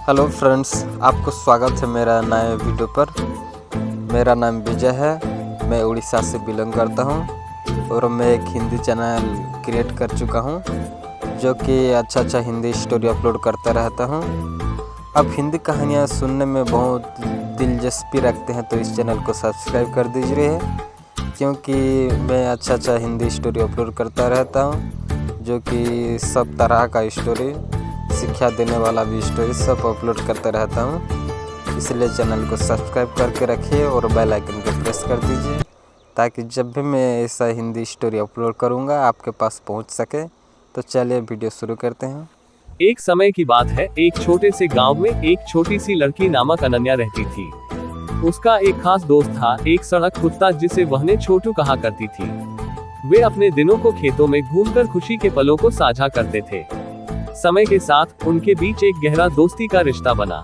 Hello friends, आपको स्वागत है मेरा नए वीडियो पर। मेरा नाम विजय है, मैं उड़ीसा से बिलोंग करता हूं और मैं एक हिंदी चैनल क्रिएट कर चुका हूं जो कि अच्छा हिंदी स्टोरी अपलोड करता रहता हूं। आप हिंदी कहानियां सुनने में बहुत दिलचस्पी रखते हैं तो इस चैनल को सब्सक्राइब कर दीजिए, क्योंकि मैं अच्छा हिंदी स्टोरी अपलोड करता रहता हूं जो कि सब तरह का स्टोरी, शिक्षा देने वाला भी स्टोरी सब अपलोड करता रहता हूँ। इसलिए चैनल को सब्सक्राइब करके रखिए और बेल आइकन को प्रेस कर दीजिए ताकि जब भी मैं ऐसा हिंदी स्टोरी अपलोड करूँगा आपके पास पहुँच सके। तो चलिए वीडियो शुरू करते हैं। एक समय की बात है, एक छोटे से गांव में एक छोटी सी लड़की नामक अनन्या रहती थी। उसका एक खास दोस्त था, एक सड़क कुत्ता जिसे वह छोटू कहा करती थी। वे अपने दिनों को खेतों में घूमकर खुशी के पलों को साझा करते थे। समय के साथ उनके बीच एक गहरा दोस्ती का रिश्ता बना।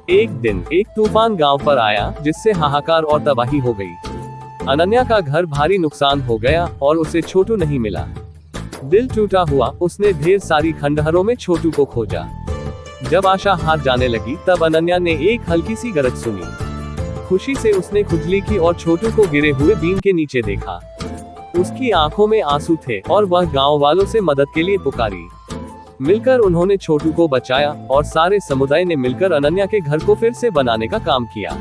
एक दिन एक तूफान गांव पर आया जिससे हाहाकार और तबाही हो गई। अनन्या का घर भारी नुकसान हो गया और उसे छोटू नहीं मिला। दिल टूटा हुआ उसने ढेर सारी खंडहरों में छोटू को खोजा। जब आशा हार जाने लगी तब अनन्या ने एक हल्की सी गरज सुनी। खुशी से उसने खुजली की और छोटू को गिरे हुए बीम के नीचे देखा। उसकी आंखों में आंसू थे और वह गांव वालों से मदद के लिए पुकारी। मिलकर उन्होंने छोटू को बचाया और सारे समुदाय ने मिलकर अनन्या के घर को फिर से बनाने का काम किया।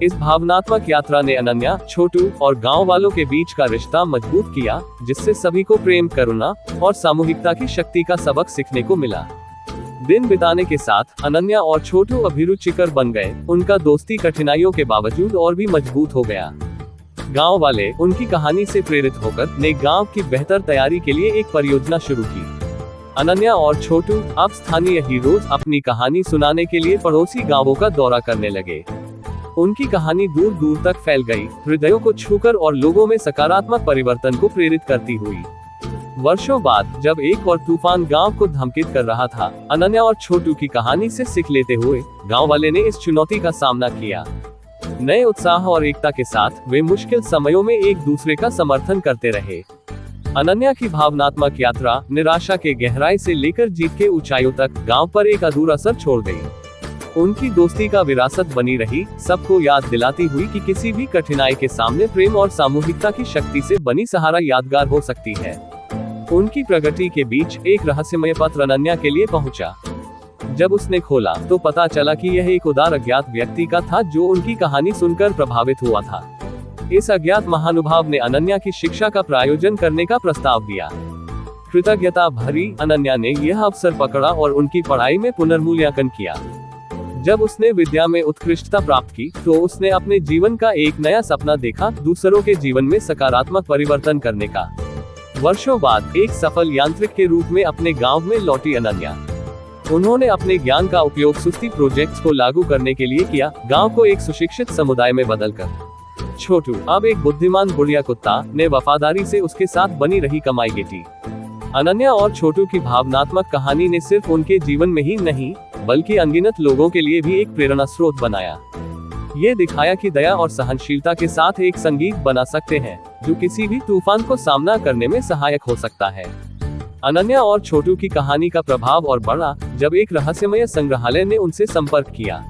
इस भावनात्मक यात्रा ने अनन्या, छोटू और गांव वालों के बीच का रिश्ता मजबूत किया, जिससे सभी को प्रेम, करुणा और सामूहिकता की शक्ति का सबक सीखने को मिला। दिन बिताने के साथ अनन्या और छोटू अभिरुचिकर बन गए। उनका दोस्ती कठिनाइयों के बावजूद और भी मजबूत हो गया। गांव वाले उनकी कहानी से प्रेरित होकर ने गांव की बेहतर तैयारी के लिए एक परियोजना शुरू की। अनन्या और छोटू अब स्थानीय हीरोज अपनी कहानी सुनाने के लिए पड़ोसी गांवों का दौरा करने लगे। उनकी कहानी दूर दूर तक फैल गई, हृदयों को छूकर और लोगों में सकारात्मक परिवर्तन को प्रेरित करती हुई। वर्षों बाद जब एक और तूफान गांव को धमकित कर रहा था, अनन्या और छोटू की कहानी से सीख लेते हुए गांव वाले ने इस चुनौती का सामना किया। नए उत्साह और एकता के साथ वे मुश्किल समयों में एक दूसरे का समर्थन करते रहे। अनन्या की भावनात्मक यात्रा निराशा के गहराई से लेकर जीत के ऊंचाइयों तक गांव पर एक अधूरा असर छोड़ गई। उनकी दोस्ती का विरासत बनी रही, सबको याद दिलाती हुई कि किसी भी कठिनाई के सामने प्रेम और सामूहिकता की शक्ति से बनी सहारा यादगार हो सकती है। उनकी प्रगति के बीच एक रहस्यमय पत्र अनन्या के लिए पहुंचा। जब उसने खोला तो पता चला कि यह एक उदार अज्ञात व्यक्ति का था जो उनकी कहानी सुनकर प्रभावित हुआ था। इस अज्ञात महानुभाव ने अनन्या की शिक्षा का प्रायोजन करने का प्रस्ताव दिया। कृतज्ञता भरी अनन्या ने यह अवसर पकड़ा और उनकी पढ़ाई में पुनर्मूल्यांकन किया। जब उसने विद्या में उत्कृष्टता प्राप्त की तो उसने अपने जीवन का एक नया सपना देखा, दूसरों के जीवन में सकारात्मक परिवर्तन करने का। वर्षों बाद एक सफल यांत्रिक के रूप में अपने गांव में लौटी अनन्या। उन्होंने अपने ज्ञान का उपयोग सुस्ती प्रोजेक्ट्स को लागू करने के लिए किया, गांव को एक सुशिक्षित समुदाय में बदलकर। छोटू, अब एक बुद्धिमान बुढ़िया कुत्ता, ने वफादारी से उसके साथ बनी रही कमाई गेटी। अनन्या और छोटू की भावनात्मक कहानी ने सिर्फ उनके जीवन में ही नहीं बल्कि अनगिनत लोगों के लिए भी एक प्रेरणा स्रोत बनाया। ये दिखाया कि दया और सहनशीलता के साथ एक संगीत बना सकते हैं जो किसी भी तूफान को सामना करने में सहायक हो सकता है। अनन्या और छोटू की कहानी का प्रभाव और बढ़ा जब एक रहस्यमय संग्रहालय ने उनसे संपर्क किया।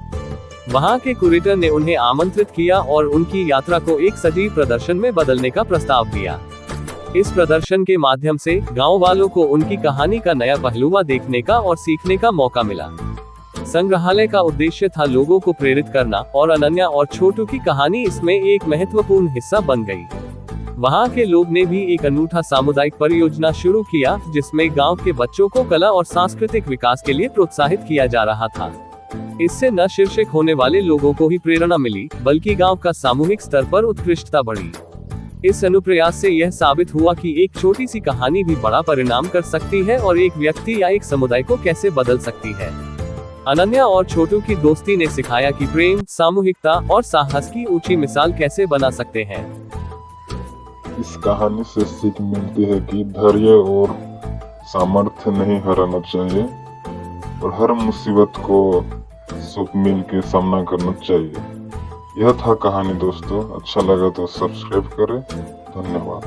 वहां के क्यूरेटर ने उन्हें आमंत्रित किया और उनकी यात्रा को एक सजीव प्रदर्शन में बदलने का प्रस्ताव दिया। इस प्रदर्शन के माध्यम से गांव वालों को उनकी कहानी का नया पहलू देखने का और सीखने का मौका मिला। संग्रहालय का उद्देश्य था लोगों को प्रेरित करना और अनन्या और छोटू की कहानी इसमें एक महत्वपूर्ण हिस्सा बन गई। वहां के लोग ने भी एक अनूठा सामुदायिक परियोजना शुरू किया जिसमें गांव के बच्चों को कला और सांस्कृतिक विकास के लिए प्रोत्साहित किया जा रहा था। इससे न शीर्षक होने वाले लोगों को ही प्रेरणा मिली बल्कि गांव का सामूहिक स्तर पर उत्कृष्टता बढ़ी। इस अनुप्रयास से यह साबित हुआ कि एक छोटी सी कहानी भी बड़ा परिणाम कर सकती है और एक व्यक्ति या एक समुदाय को कैसे बदल सकती है। अनन्या और छोटू की दोस्ती ने सिखाया कि प्रेम, सामूहिकता और साहस की ऊंची मिसाल कैसे बना सकते हैं। इस कहानी से सीख मिलती है कि धैर्य और सामर्थ्य नहीं हारना चाहिए और हर मुसीबत को सब मिल के सामना करना चाहिए। यह था कहानी दोस्तों, अच्छा लगा तो सब्सक्राइब करें। धन्यवाद।